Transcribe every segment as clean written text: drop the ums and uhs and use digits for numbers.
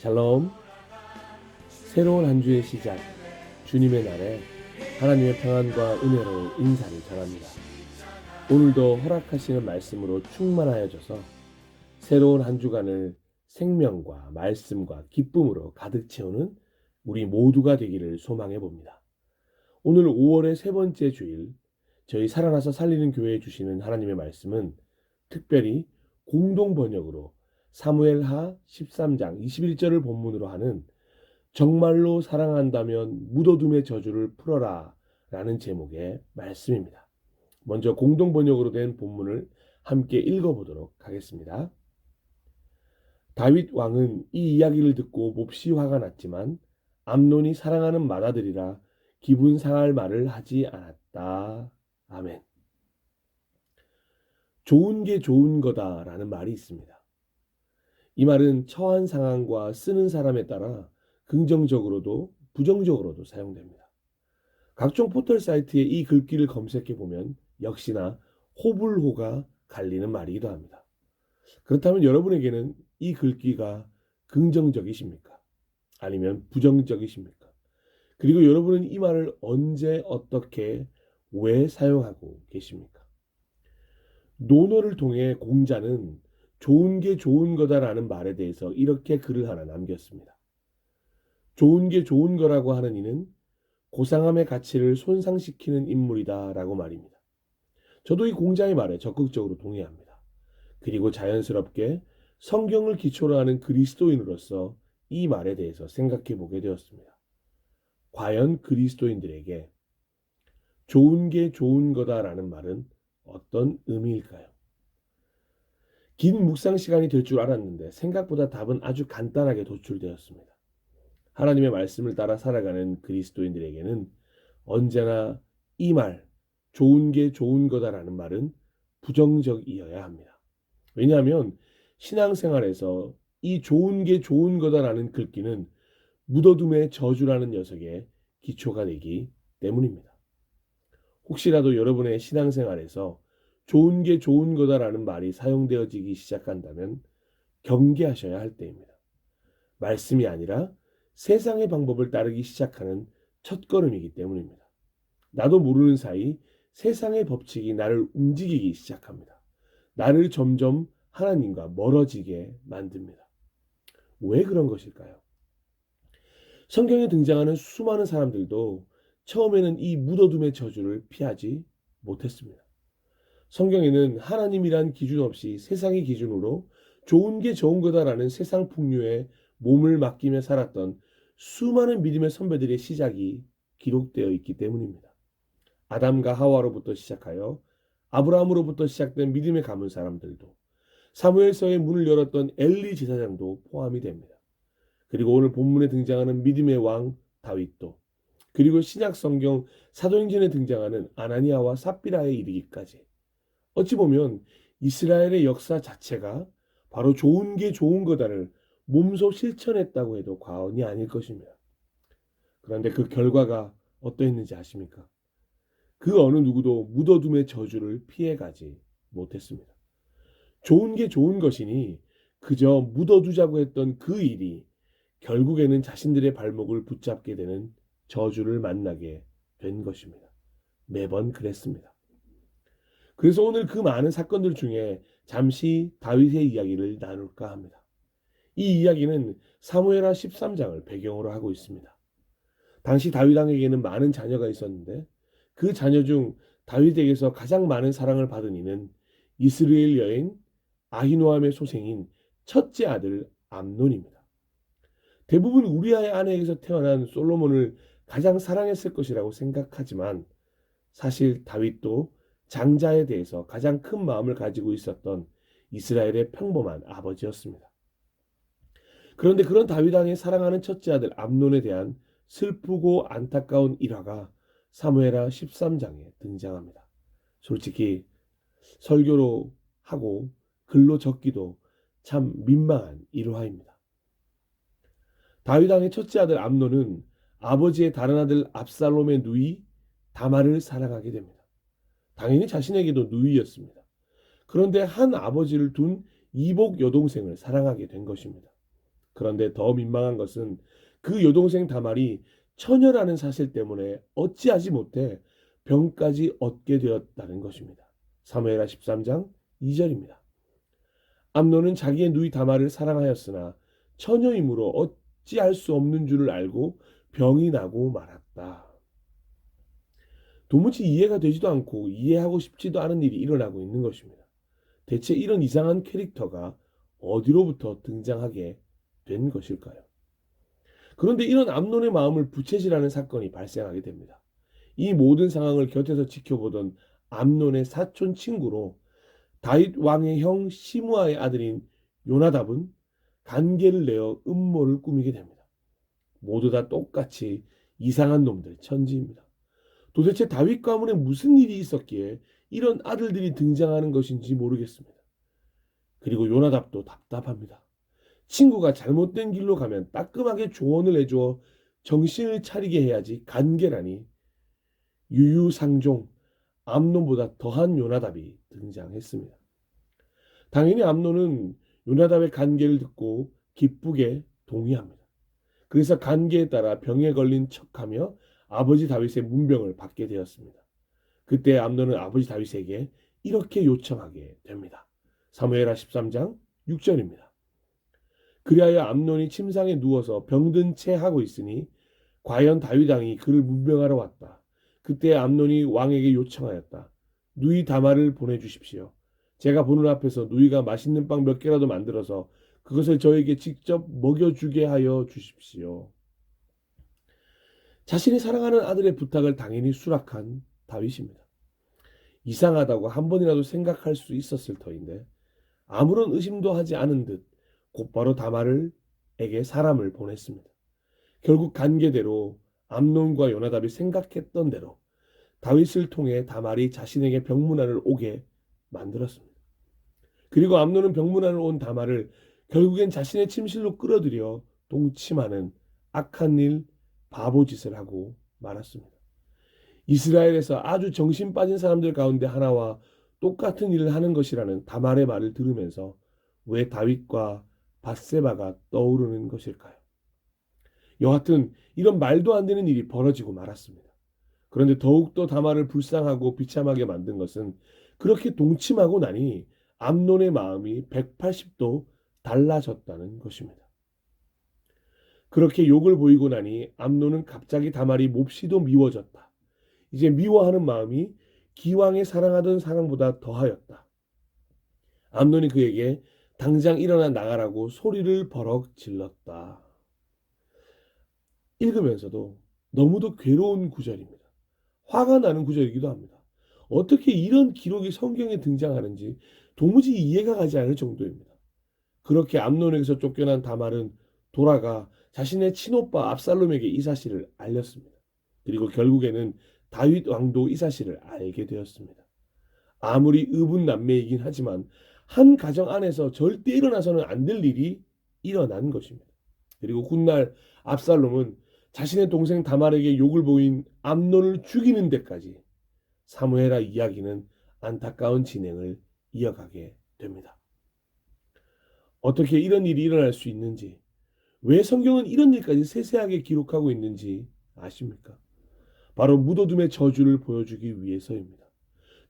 샬롬. 새로운 한 주의 시작, 주님의 날에 하나님의 평안과 은혜로 인사를 전합니다. 오늘도 허락하시는 말씀으로 충만하여져서 새로운 한 주간을 생명과 말씀과 기쁨으로 가득 채우는 우리 모두가 되기를 소망해 봅니다. 오늘 5월의 세 번째 주일, 저희 살아나서 살리는 교회에 주시는 하나님의 말씀은 특별히 공동 번역으로 사무엘하 13장 21절을 본문으로 하는 정말로 사랑한다면 묻어둠의 저주를 풀어라 라는 제목의 말씀입니다. 먼저 공동 번역으로 된 본문을 함께 읽어보도록 하겠습니다. 다윗 왕은 이 이야기를 듣고 몹시 화가 났지만 암논이 사랑하는 맏아들이라 기분 상할 말을 하지 않았다. 아멘. 좋은 게 좋은 거다라는 말이 있습니다. 이 말은 처한 상황과 쓰는 사람에 따라 긍정적으로도 부정적으로도 사용됩니다. 각종 포털 사이트에 이 글귀를 검색해 보면 역시나 호불호가 갈리는 말이기도 합니다. 그렇다면 여러분에게는 이 글귀가 긍정적이십니까? 아니면 부정적이십니까? 그리고 여러분은 이 말을 언제 어떻게 왜 사용하고 계십니까? 논어를 통해 공자는 좋은 게 좋은 거다라는 말에 대해서 이렇게 글을 하나 남겼습니다. 좋은 게 좋은 거라고 하는 이는 고상함의 가치를 손상시키는 인물이다 라고 말입니다. 저도 이 공자의 말에 적극적으로 동의합니다. 그리고 자연스럽게 성경을 기초로 하는 그리스도인으로서 이 말에 대해서 생각해 보게 되었습니다. 과연 그리스도인들에게 좋은 게 좋은 거다라는 말은 어떤 의미일까요? 긴 묵상 시간이 될 줄 알았는데 생각보다 답은 아주 간단하게 도출되었습니다. 하나님의 말씀을 따라 살아가는 그리스도인들에게는 언제나 이 말, 좋은 게 좋은 거다라는 말은 부정적이어야 합니다. 왜냐하면 신앙생활에서 이 좋은 게 좋은 거다라는 글귀는 묻어둠의 저주라는 녀석의 기초가 되기 때문입니다. 혹시라도 여러분의 신앙생활에서 좋은 게 좋은 거다라는 말이 사용되어지기 시작한다면 경계하셔야 할 때입니다. 말씀이 아니라 세상의 방법을 따르기 시작하는 첫걸음이기 때문입니다. 나도 모르는 사이 세상의 법칙이 나를 움직이기 시작합니다. 나를 점점 하나님과 멀어지게 만듭니다. 왜 그런 것일까요? 성경에 등장하는 수많은 사람들도 처음에는 이 묻어둠의 저주를 피하지 못했습니다. 성경에는 하나님이란 기준 없이 세상의 기준으로 좋은 게 좋은 거다라는 세상 풍요에 몸을 맡기며 살았던 수많은 믿음의 선배들의 시작이 기록되어 있기 때문입니다. 아담과 하와로부터 시작하여 아브라함으로부터 시작된 믿음의 가문 사람들도, 사무엘서의 문을 열었던 엘리 제사장도 포함이 됩니다. 그리고 오늘 본문에 등장하는 믿음의 왕 다윗도, 그리고 신약 성경 사도행전에 등장하는 아나니아와 삽비라에 이르기까지 어찌 보면 이스라엘의 역사 자체가 바로 좋은 게 좋은 거다를 몸소 실천했다고 해도 과언이 아닐 것입니다. 그런데 그 결과가 어떠했는지 아십니까? 그 어느 누구도 묻어둠의 저주를 피해가지 못했습니다. 좋은 게 좋은 것이니 그저 묻어두자고 했던 그 일이 결국에는 자신들의 발목을 붙잡게 되는 저주를 만나게 된 것입니다. 매번 그랬습니다. 그래서 오늘 그 많은 사건들 중에 잠시 다윗의 이야기를 나눌까 합니다. 이 이야기는 사무엘하 13장을 배경으로 하고 있습니다. 당시 다윗 왕에게는 많은 자녀가 있었는데 그 자녀 중 다윗에게서 가장 많은 사랑을 받은 이는 이스라엘 여인 아히노함의 소생인 첫째 아들 암논입니다. 대부분 우리아의 아내에게서 태어난 솔로몬을 가장 사랑했을 것이라고 생각하지만 사실 다윗도 장자에 대해서 가장 큰 마음을 가지고 있었던 이스라엘의 평범한 아버지였습니다. 그런데 그런 다윗 왕의 사랑하는 첫째 아들 암논에 대한 슬프고 안타까운 일화가 사무엘하 13장에 등장합니다. 솔직히 설교로 하고 글로 적기도 참 민망한 일화입니다. 다윗 왕의 첫째 아들 암논은 아버지의 다른 아들 압살롬의 누이 다말을 사랑하게 됩니다. 당연히 자신에게도 누이였습니다. 그런데 한 아버지를 둔 이복 여동생을 사랑하게 된 것입니다. 그런데 더 민망한 것은 그 여동생 다말이 처녀라는 사실 때문에 어찌하지 못해 병까지 얻게 되었다는 것입니다. 사무엘하 13장 2절입니다. 암논은 자기의 누이 다말을 사랑하였으나 처녀이므로 어찌할 수 없는 줄을 알고 병이 나고 말았다. 도무지 이해가 되지도 않고 이해하고 싶지도 않은 일이 일어나고 있는 것입니다. 대체 이런 이상한 캐릭터가 어디로부터 등장하게 된 것일까요? 그런데 이런 암논의 마음을 부채질하는 사건이 발생하게 됩니다. 이 모든 상황을 곁에서 지켜보던 암논의 사촌 친구로 다윗 왕의 형 시므아의 아들인 요나답은 간계를 내어 음모를 꾸미게 됩니다. 모두 다 똑같이 이상한 놈들, 천지입니다. 도대체 다윗 가문에 무슨 일이 있었기에 이런 아들들이 등장하는 것인지 모르겠습니다. 그리고 요나답도 답답합니다. 친구가 잘못된 길로 가면 따끔하게 조언을 해주어 정신을 차리게 해야지 간계라니. 유유상종, 암논보다 더한 요나답이 등장했습니다. 당연히 암논은 요나답의 간계를 듣고 기쁘게 동의합니다. 그래서 간계에 따라 병에 걸린 척하며 아버지 다윗의 문병을 받게 되었습니다. 그때 암논은 아버지 다윗에게 이렇게 요청하게 됩니다. 사무엘하 13장 6절입니다. 그리하여 암논이 침상에 누워서 병든 채 하고 있으니 과연 다윗 왕이 그를 문병하러 왔다. 그때 암논이 왕에게 요청하였다. 누이 다말을 보내주십시오. 제가 보는 앞에서 누이가 맛있는 빵 몇 개라도 만들어서 그것을 저에게 직접 먹여주게 하여 주십시오. 자신이 사랑하는 아들의 부탁을 당연히 수락한 다윗입니다. 이상하다고 한 번이라도 생각할 수 있었을 터인데 아무런 의심도 하지 않은 듯 곧바로 다말에게 사람을 보냈습니다. 결국 간계대로 암논과 요나답이 생각했던 대로 다윗을 통해 다말이 자신에게 병문안을 오게 만들었습니다. 그리고 암논은 병문안을 온 다말을 결국엔 자신의 침실로 끌어들여 동침하는 악한 일, 바보짓을 하고 말았습니다. 이스라엘에서 아주 정신 빠진 사람들 가운데 하나와 똑같은 일을 하는 것이라는 다말의 말을 들으면서 왜 다윗과 밧세바가 떠오르는 것일까요? 여하튼 이런 말도 안 되는 일이 벌어지고 말았습니다. 그런데 더욱더 다말을 불쌍하고 비참하게 만든 것은 그렇게 동침하고 나니 암논의 마음이 180도 달라졌다는 것입니다. 그렇게 욕을 보이고 나니 암논은 갑자기 다말이 몹시도 미워졌다. 이제 미워하는 마음이 기왕에 사랑하던 사랑보다 더하였다. 암논이 그에게 당장 일어나 나가라고 소리를 버럭 질렀다. 읽으면서도 너무도 괴로운 구절입니다. 화가 나는 구절이기도 합니다. 어떻게 이런 기록이 성경에 등장하는지 도무지 이해가 가지 않을 정도입니다. 그렇게 암논에게서 쫓겨난 다말은 돌아가 자신의 친오빠 압살롬에게 이 사실을 알렸습니다. 그리고 결국에는 다윗 왕도 이 사실을 알게 되었습니다. 아무리 의분남매이긴 하지만 한 가정 안에서 절대 일어나서는 안 될 일이 일어난 것입니다. 그리고 훗날 압살롬은 자신의 동생 다말에게 욕을 보인 암논을 죽이는 데까지 사무엘하 이야기는 안타까운 진행을 이어가게 됩니다. 어떻게 이런 일이 일어날 수 있는지, 왜 성경은 이런 일까지 세세하게 기록하고 있는지 아십니까? 바로 묻어둠의 저주를 보여주기 위해서입니다.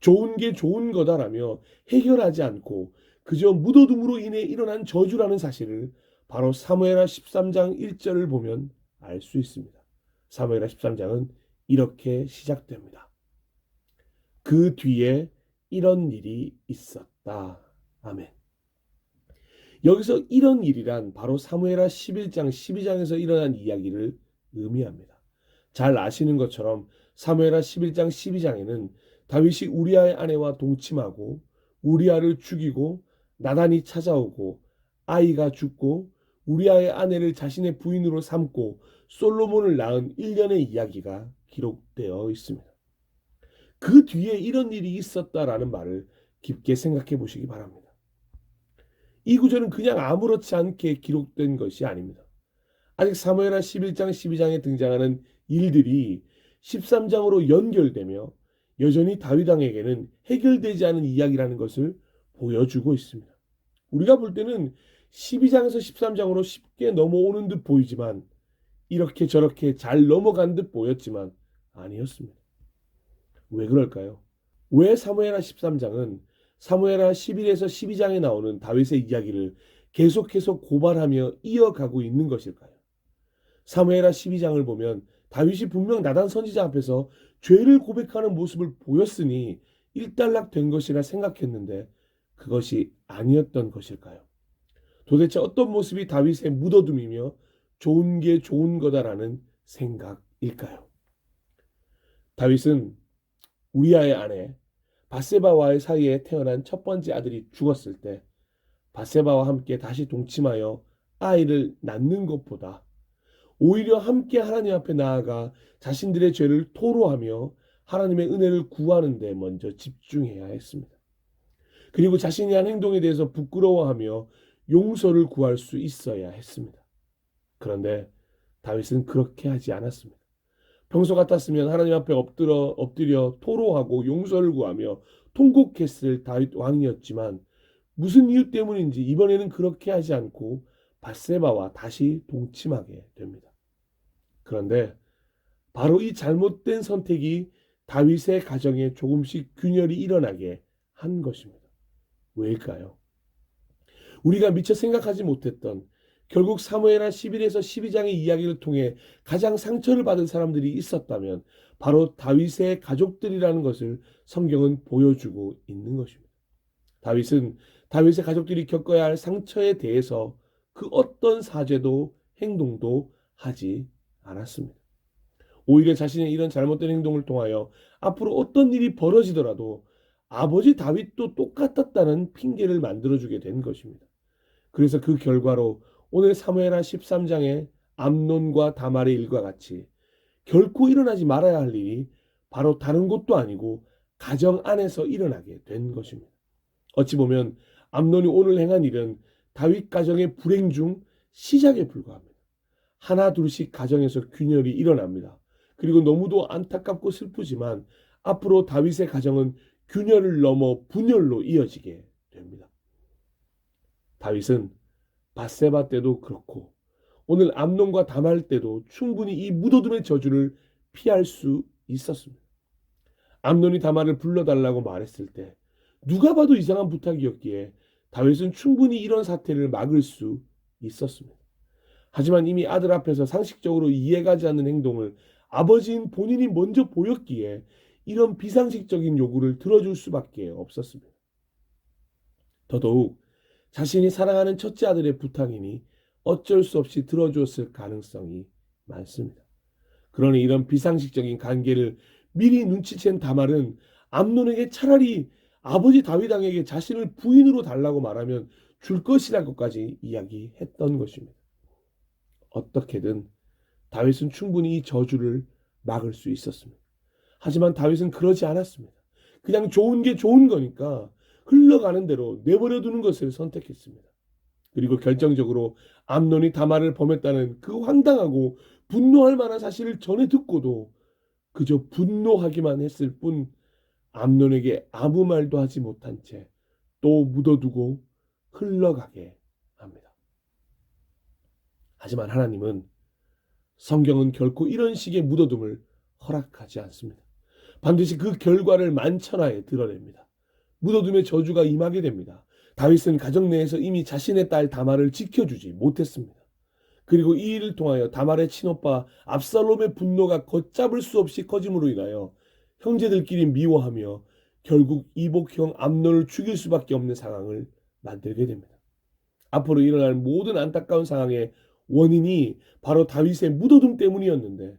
좋은 게 좋은 거다라며 해결하지 않고 그저 묻어둠으로 인해 일어난 저주라는 사실을 바로 사무엘하 13장 1절을 보면 알 수 있습니다. 사무엘하 13장은 이렇게 시작됩니다. 그 뒤에 이런 일이 있었다. 아멘. 여기서 이런 일이란 바로 사무엘하 11장, 12장에서 일어난 이야기를 의미합니다. 잘 아시는 것처럼 사무엘하 11장, 12장에는 다윗이 우리아의 아내와 동침하고 우리아를 죽이고 나단이 찾아오고 아이가 죽고 우리아의 아내를 자신의 부인으로 삼고 솔로몬을 낳은 일련의 이야기가 기록되어 있습니다. 그 뒤에 이런 일이 있었다라는 말을 깊게 생각해 보시기 바랍니다. 이 구절은 그냥 아무렇지 않게 기록된 것이 아닙니다. 아직 사무엘하 11장, 12장에 등장하는 일들이 13장으로 연결되며 여전히 다윗 왕에게는 해결되지 않은 이야기라는 것을 보여주고 있습니다. 우리가 볼 때는 12장에서 13장으로 쉽게 넘어오는 듯 보이지만 이렇게 저렇게 잘 넘어간 듯 보였지만 아니었습니다. 왜 그럴까요? 왜 사무엘하 13장은 사무엘하 11에서 12장에 나오는 다윗의 이야기를 계속해서 고발하며 이어가고 있는 것일까요? 사무엘하 12장을 보면 다윗이 분명 나단 선지자 앞에서 죄를 고백하는 모습을 보였으니 일단락된 것이라 생각했는데 그것이 아니었던 것일까요? 도대체 어떤 모습이 다윗의 묻어둠이며 좋은 게 좋은 거다라는 생각일까요? 다윗은 우리아의 아내 바세바와의 사이에 태어난 첫 번째 아들이 죽었을 때 바세바와 함께 다시 동침하여 아이를 낳는 것보다 오히려 함께 하나님 앞에 나아가 자신들의 죄를 토로하며 하나님의 은혜를 구하는 데 먼저 집중해야 했습니다. 그리고 자신이 한 행동에 대해서 부끄러워하며 용서를 구할 수 있어야 했습니다. 그런데 다윗은 그렇게 하지 않았습니다. 평소 같았으면 하나님 앞에 엎드려 토로하고 용서를 구하며 통곡했을 다윗 왕이었지만 무슨 이유 때문인지 이번에는 그렇게 하지 않고 밧세바와 다시 동침하게 됩니다. 그런데 바로 이 잘못된 선택이 다윗의 가정에 조금씩 균열이 일어나게 한 것입니다. 왜일까요? 우리가 미처 생각하지 못했던 결국 사무엘하 11에서 12장의 이야기를 통해 가장 상처를 받은 사람들이 있었다면 바로 다윗의 가족들이라는 것을 성경은 보여주고 있는 것입니다. 다윗은 다윗의 가족들이 겪어야 할 상처에 대해서 그 어떤 사죄도 행동도 하지 않았습니다. 오히려 자신의 이런 잘못된 행동을 통하여 앞으로 어떤 일이 벌어지더라도 아버지 다윗도 똑같았다는 핑계를 만들어주게 된 것입니다. 그래서 그 결과로 오늘 사무엘하 13장의 암논과 다말의 일과 같이 결코 일어나지 말아야 할 일이 바로 다른 곳도 아니고 가정 안에서 일어나게 된 것입니다. 어찌 보면 암논이 오늘 행한 일은 다윗 가정의 불행 중 시작에 불과합니다. 하나 둘씩 가정에서 균열이 일어납니다. 그리고 너무도 안타깝고 슬프지만 앞으로 다윗의 가정은 균열을 넘어 분열로 이어지게 됩니다. 다윗은 밧세바 때도 그렇고 오늘 암논과 다말 때도 충분히 이 묻어둠의 저주를 피할 수 있었습니다. 암논이 다말을 불러달라고 말했을 때 누가 봐도 이상한 부탁이었기에 다윗은 충분히 이런 사태를 막을 수 있었습니다. 하지만 이미 아들 앞에서 상식적으로 이해가지 않는 행동을 아버지인 본인이 먼저 보였기에 이런 비상식적인 요구를 들어줄 수밖에 없었습니다. 더더욱 자신이 사랑하는 첫째 아들의 부탁이니 어쩔 수 없이 들어줬을 가능성이 많습니다. 그러니 이런 비상식적인 관계를 미리 눈치챈 다말은 암논에게 차라리 아버지 다윗 왕에게 자신을 부인으로 달라고 말하면 줄 것이라는 것까지 이야기했던 것입니다. 어떻게든 다윗은 충분히 이 저주를 막을 수 있었습니다. 하지만 다윗은 그러지 않았습니다. 그냥 좋은 게 좋은 거니까 흘러가는 대로 내버려 두는 것을 선택했습니다. 그리고 결정적으로 암논이 다말을 범했다는 그 황당하고 분노할 만한 사실을 전해 듣고도 그저 분노하기만 했을 뿐 암논에게 아무 말도 하지 못한 채 또 묻어두고 흘러가게 합니다. 하지만 하나님은 성경은 결코 이런 식의 묻어둠을 허락하지 않습니다. 반드시 그 결과를 만천하에 드러냅니다. 묻어둠의 저주가 임하게 됩니다. 다윗은 가정 내에서 이미 자신의 딸 다말을 지켜주지 못했습니다. 그리고 이 일을 통하여 다말의 친오빠 압살롬의 분노가 걷잡을 수 없이 커짐으로 인하여 형제들끼리 미워하며 결국 이복형 암논을 죽일 수밖에 없는 상황을 만들게 됩니다. 앞으로 일어날 모든 안타까운 상황의 원인이 바로 다윗의 묻어둠 때문이었는데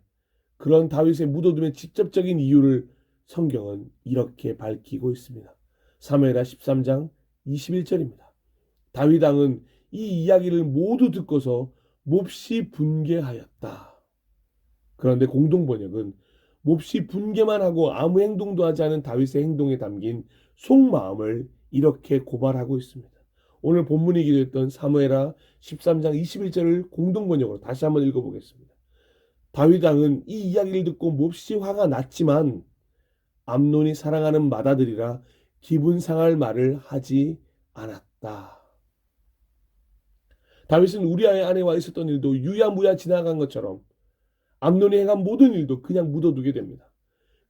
그런 다윗의 묻어둠의 직접적인 이유를 성경은 이렇게 밝히고 있습니다. 사무엘하 13장 21절입니다. 다윗 왕은 이 이야기를 모두 듣고서 몹시 분개하였다. 그런데 공동번역은 몹시 분개만 하고 아무 행동도 하지 않은 다윗의 행동에 담긴 속마음을 이렇게 고발하고 있습니다. 오늘 본문이 기도했던 사무엘하 13장 21절을 공동번역으로 다시 한번 읽어보겠습니다. 다윗 왕은 이 이야기를 듣고 몹시 화가 났지만 암논이 사랑하는 맏아들이라 기분 상할 말을 하지 않았다. 다윗은 우리아의 아내와 있었던 일도 유야무야 지나간 것처럼 암논이 행한 모든 일도 그냥 묻어두게 됩니다.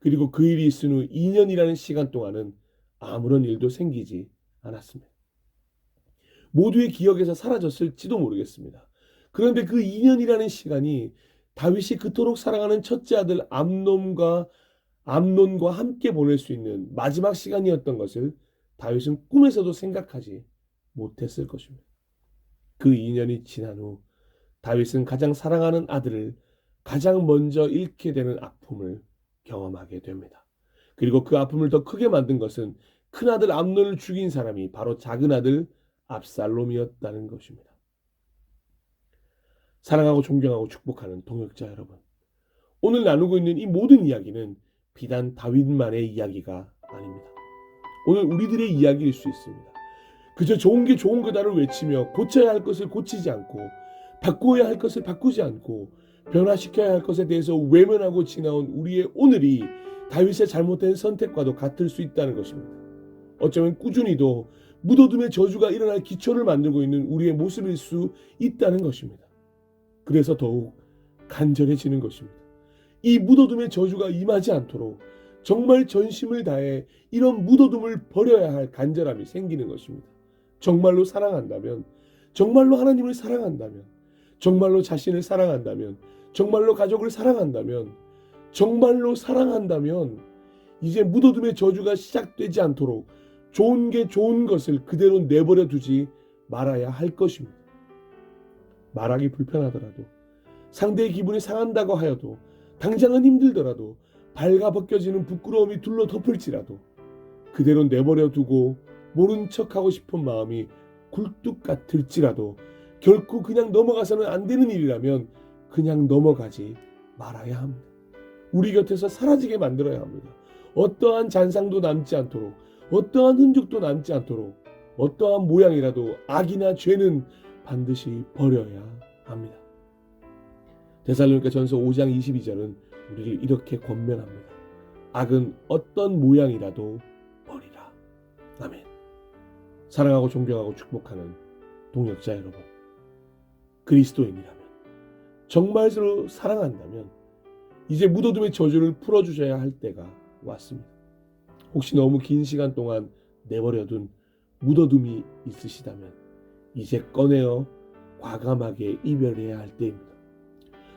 그리고 그 일이 있은 후 2년이라는 시간 동안은 아무런 일도 생기지 않았습니다. 모두의 기억에서 사라졌을지도 모르겠습니다. 그런데 그 2년이라는 시간이 다윗이 그토록 사랑하는 첫째 아들 암논과 함께 보낼 수 있는 마지막 시간이었던 것을 다윗은 꿈에서도 생각하지 못했을 것입니다. 그 2년이 지난 후 다윗은 가장 사랑하는 아들을 가장 먼저 잃게 되는 아픔을 경험하게 됩니다. 그리고 그 아픔을 더 크게 만든 것은 큰아들 암논을 죽인 사람이 바로 작은아들 압살롬이었다는 것입니다. 사랑하고 존경하고 축복하는 동역자 여러분, 오늘 나누고 있는 이 모든 이야기는 비단 다윗만의 이야기가 아닙니다. 오늘 우리들의 이야기일 수 있습니다. 그저 좋은 게 좋은 거다를 외치며 고쳐야 할 것을 고치지 않고 바꾸어야 할 것을 바꾸지 않고 변화시켜야 할 것에 대해서 외면하고 지나온 우리의 오늘이 다윗의 잘못된 선택과도 같을 수 있다는 것입니다. 어쩌면 꾸준히도 묻어둠의 저주가 일어날 기초를 만들고 있는 우리의 모습일 수 있다는 것입니다. 그래서 더욱 간절해지는 것입니다. 이 묻어둠의 저주가 임하지 않도록 정말 전심을 다해 이런 묻어둠을 버려야 할 간절함이 생기는 것입니다. 정말로 사랑한다면, 정말로 하나님을 사랑한다면, 정말로 자신을 사랑한다면, 정말로 가족을 사랑한다면, 정말로 사랑한다면 이제 묻어둠의 저주가 시작되지 않도록 좋은 게 좋은 것을 그대로 내버려 두지 말아야 할 것입니다. 말하기 불편하더라도, 상대의 기분이 상한다고 하여도, 당장은 힘들더라도, 발가벗겨지는 부끄러움이 둘러 덮을지라도 그대로 내버려 두고 모른 척하고 싶은 마음이 굴뚝 같을지라도 결코 그냥 넘어가서는 안 되는 일이라면 그냥 넘어가지 말아야 합니다. 우리 곁에서 사라지게 만들어야 합니다. 어떠한 잔상도 남지 않도록, 어떠한 흔적도 남지 않도록, 어떠한 모양이라도 악이나 죄는 반드시 버려야 합니다. 데살로니가전서 5장 22절은 우리를 이렇게 권면합니다. 악은 어떤 모양이라도 버리라. 아멘. 사랑하고 존경하고 축복하는 동역자 여러분, 그리스도인이라면, 정말로 사랑한다면 이제 묻어둠의 저주를 풀어주셔야 할 때가 왔습니다. 혹시 너무 긴 시간 동안 내버려둔 묻어둠이 있으시다면 이제 꺼내어 과감하게 이별해야 할 때입니다.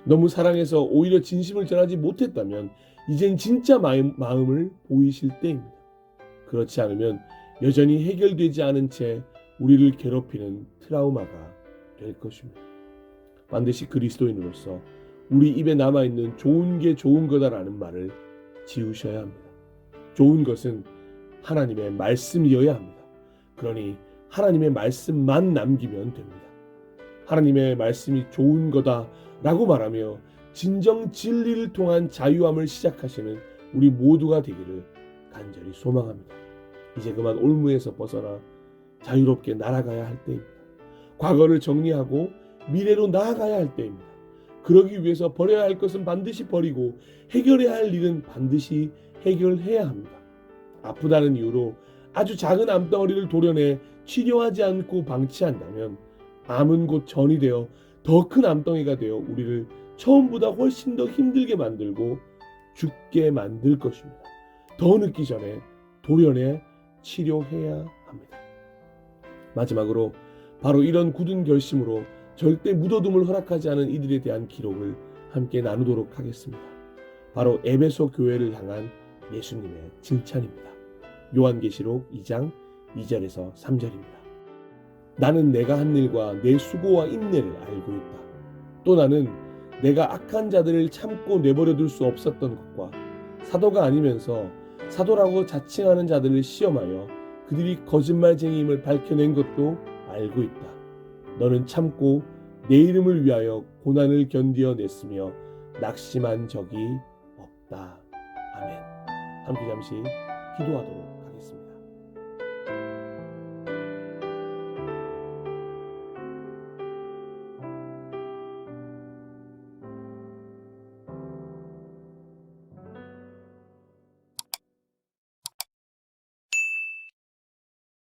너무 사랑해서 오히려 진심을 전하지 못했다면 이젠 진짜 마음을 보이실 때입니다. 그렇지 않으면 여전히 해결되지 않은 채 우리를 괴롭히는 트라우마가 될 것입니다. 반드시 그리스도인으로서 우리 입에 남아있는 좋은 게 좋은 거다라는 말을 지우셔야 합니다. 좋은 것은 하나님의 말씀이어야 합니다. 그러니 하나님의 말씀만 남기면 됩니다. 하나님의 말씀이 좋은 거다라고 말하며 진정 진리를 통한 자유함을 시작하시는 우리 모두가 되기를 간절히 소망합니다. 이제 그만 올무에서 벗어나 자유롭게 날아가야 할 때입니다. 과거를 정리하고 미래로 나아가야 할 때입니다. 그러기 위해서 버려야 할 것은 반드시 버리고 해결해야 할 일은 반드시 해결해야 합니다. 아프다는 이유로 아주 작은 암덩어리를 도려내 치료하지 않고 방치한다면 암은 곧 전이 되어 더 큰 암덩이가 되어 우리를 처음보다 훨씬 더 힘들게 만들고 죽게 만들 것입니다. 더 늦기 전에 도려내 치료해야 합니다. 마지막으로 바로 이런 굳은 결심으로 절대 묻어둠을 허락하지 않은 이들에 대한 기록을 함께 나누도록 하겠습니다. 바로 에베소 교회를 향한 예수님의 칭찬입니다. 요한계시록 2장 2절에서 3절입니다. 나는 내가 한 일과 내 수고와 인내를 알고 있다. 또 나는 내가 악한 자들을 참고 내버려둘 수 없었던 것과 사도가 아니면서 사도라고 자칭하는 자들을 시험하여 그들이 거짓말쟁이임을 밝혀낸 것도 알고 있다. 너는 참고 내 이름을 위하여 고난을 견디어냈으며 낙심한 적이 없다. 아멘. 함께 잠시 기도하도록